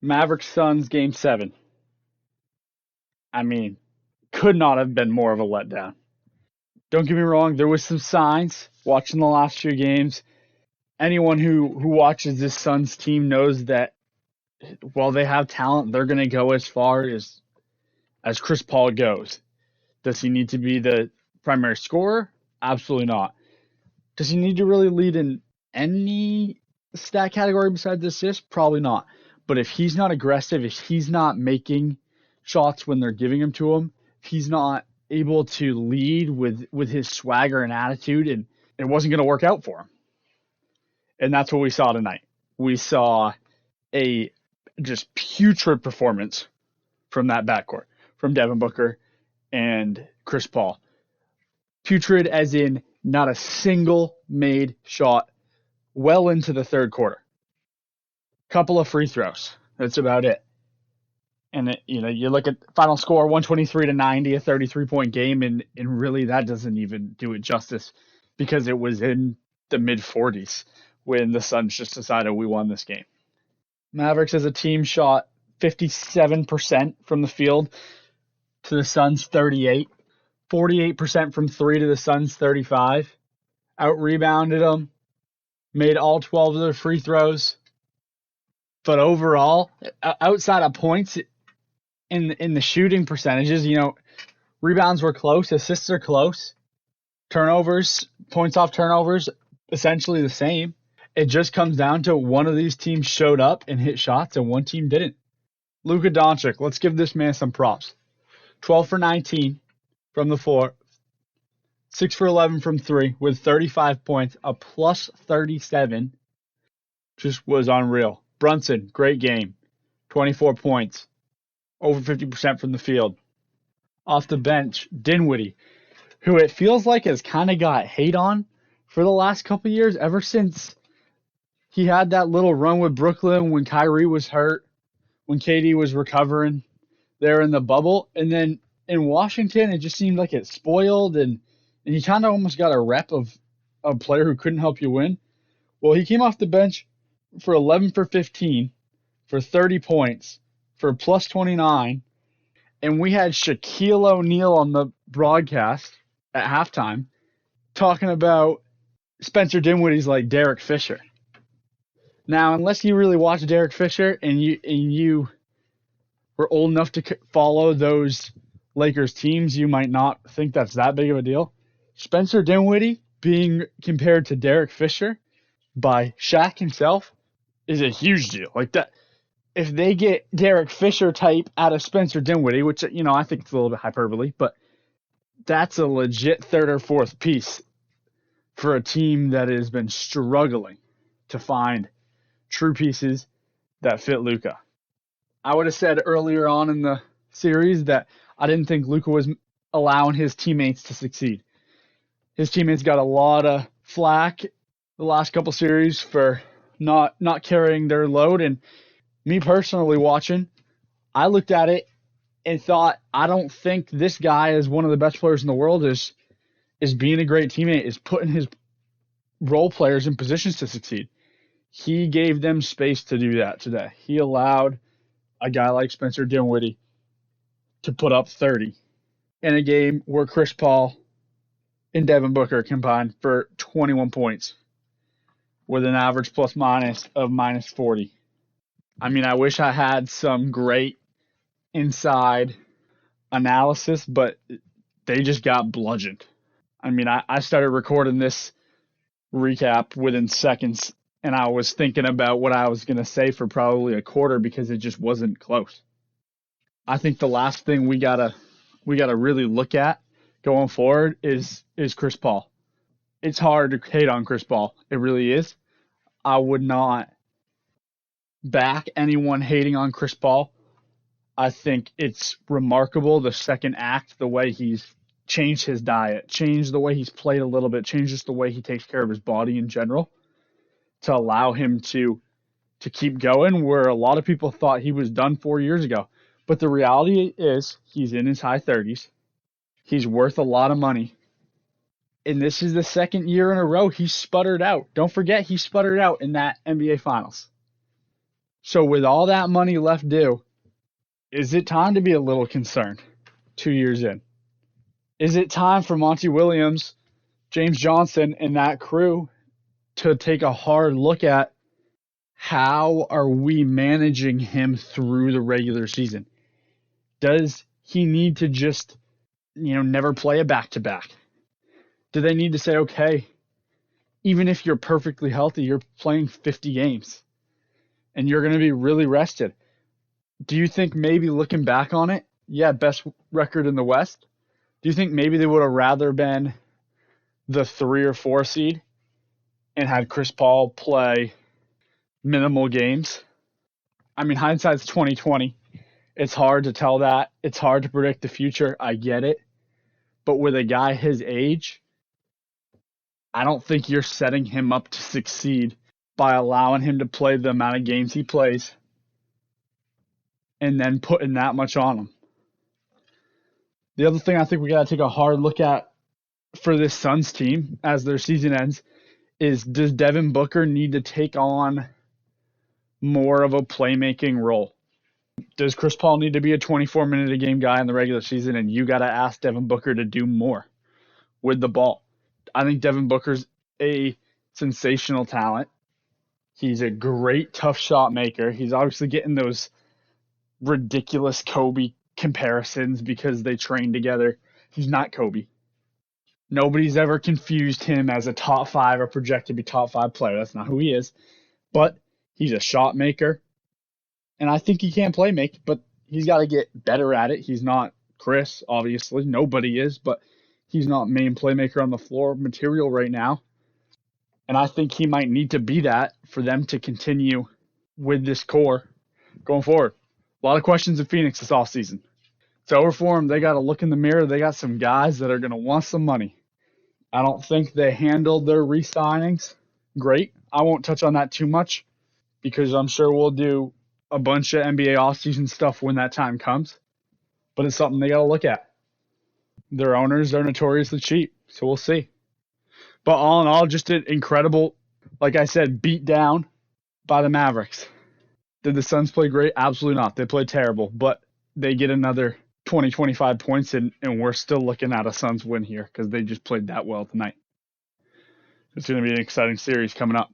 Mavericks Suns Game 7. I mean, could not have been more of a letdown. Don't get me wrong, there was some signs watching the last few games. Anyone who watches this Suns team knows that while they have talent, they're going to go as far as Chris Paul goes. Does he need to be the primary scorer? Absolutely not. Does he need to really lead in any stat category besides assist? Probably not. But if he's not aggressive, if he's not making shots when they're giving them to him, if he's not able to lead with his swagger and attitude, and it wasn't going to work out for him. And that's what we saw tonight. We saw a just putrid performance from that backcourt, from Devin Booker and Chris Paul. Putrid as in not a single made shot well into the third quarter. Couple of free throws. That's about it. And you look at final score 123-90, a 33-point game, and really that doesn't even do it justice because it was in the mid-40s when the Suns just decided we won this game. Mavericks as a team shot 57% from the field to the Suns 38, 48% from three to the Suns 35. Out-rebounded them, made all 12 of their free throws. But overall, outside of points in the shooting percentages, rebounds were close, assists are close, turnovers, points off turnovers, essentially the same. It just comes down to one of these teams showed up and hit shots and one team didn't. Luka Doncic, let's give this man some props. 12 for 19 from the floor, 6 for 11 from three with 35 points, a plus 37. Just was unreal. Brunson, great game. 24 points. Over 50% from the field. Off the bench, Dinwiddie, who it feels like has kind of got hate on for the last couple of years, ever since he had that little run with Brooklyn when Kyrie was hurt, when KD was recovering there in the bubble. And then in Washington, it just seemed like it spoiled, and he kind of almost got a rep of a player who couldn't help you win. Well, he came off the bench for 11 for 15, for 30 points, for plus 29, and we had Shaquille O'Neal on the broadcast at halftime talking about Spencer Dinwiddie's like Derek Fisher. Now, unless you really watch Derek Fisher and you were old enough to follow those Lakers teams, you might not think that's that big of a deal. Spencer Dinwiddie being compared to Derek Fisher by Shaq himself is a huge deal. Like that, if they get Derek Fisher type out of Spencer Dinwiddie, which I think it's a little bit hyperbole, but that's a legit third or fourth piece for a team that has been struggling to find true pieces that fit Luka. I would have said earlier on in the series that I didn't think Luka was allowing his teammates to succeed. His teammates got a lot of flack the last couple series for not carrying their load, and me personally watching, I looked at it and thought, I don't think this guy is one of the best players in the world is being a great teammate, is putting his role players in positions to succeed. He gave them space to do that today. He allowed a guy like Spencer Dinwiddie to put up 30 in a game where Chris Paul and Devin Booker combined for 21 points with an average plus minus of minus 40. I mean, I wish I had some great inside analysis, but they just got bludgeoned. I mean, I started recording this recap within seconds, and I was thinking about what I was going to say for probably a quarter because it just wasn't close. I think the last thing we gotta really look at going forward is Chris Paul. It's hard to hate on Chris Paul. It really is. I would not back anyone hating on Chris Paul. I think it's remarkable, the second act, the way he's changed his diet, changed the way he's played a little bit, changed just the way he takes care of his body in general to allow him to keep going where a lot of people thought he was done 4 years ago. But the reality is he's in his high 30s. He's worth a lot of money. And this is the second year in a row he sputtered out. Don't forget he sputtered out in that NBA Finals. So with all that money left due, is it time to be a little concerned 2 years in? Is it time for Monty Williams, James Johnson, and that crew to take a hard look at how are we managing him through the regular season? Does he need to just, never play a back-to-back? Do they need to say, okay, even if you're perfectly healthy, you're playing 50 games and you're going to be really rested? Do you think maybe looking back on it, best record in the West? Do you think maybe they would have rather been the 3 or 4 seed and had Chris Paul play minimal games? I mean, hindsight's 2020. It's hard to tell that. It's hard to predict the future. I get it. But with a guy his age, I don't think you're setting him up to succeed by allowing him to play the amount of games he plays and then putting that much on him. The other thing I think we got to take a hard look at for this Suns team as their season ends is, does Devin Booker need to take on more of a playmaking role? Does Chris Paul need to be a 24-minute-a-game guy in the regular season, and you got to ask Devin Booker to do more with the ball? I think Devin Booker's a sensational talent. He's a great tough shot maker. He's obviously getting those ridiculous Kobe comparisons because they train together. He's not Kobe. Nobody's ever confused him as a top 5 or projected to be top 5 player. That's not who he is. But he's a shot maker. And I think he can play make, but he's got to get better at it. He's not Chris, obviously. Nobody is, but he's not main playmaker on the floor material right now. And I think he might need to be that for them to continue with this core going forward. A lot of questions in Phoenix this offseason. It's over for them. They got to look in the mirror. They got some guys that are going to want some money. I don't think they handled their re-signings great. I won't touch on that too much because I'm sure we'll do a bunch of NBA offseason stuff when that time comes. But it's something they got to look at. Their owners are notoriously cheap, so we'll see. But all in all, just an incredible, like I said, beat down by the Mavericks. Did the Suns play great? Absolutely not. They played terrible, but they get another 20, 25 points, and we're still looking at a Suns win here because they just played that well tonight. It's going to be an exciting series coming up.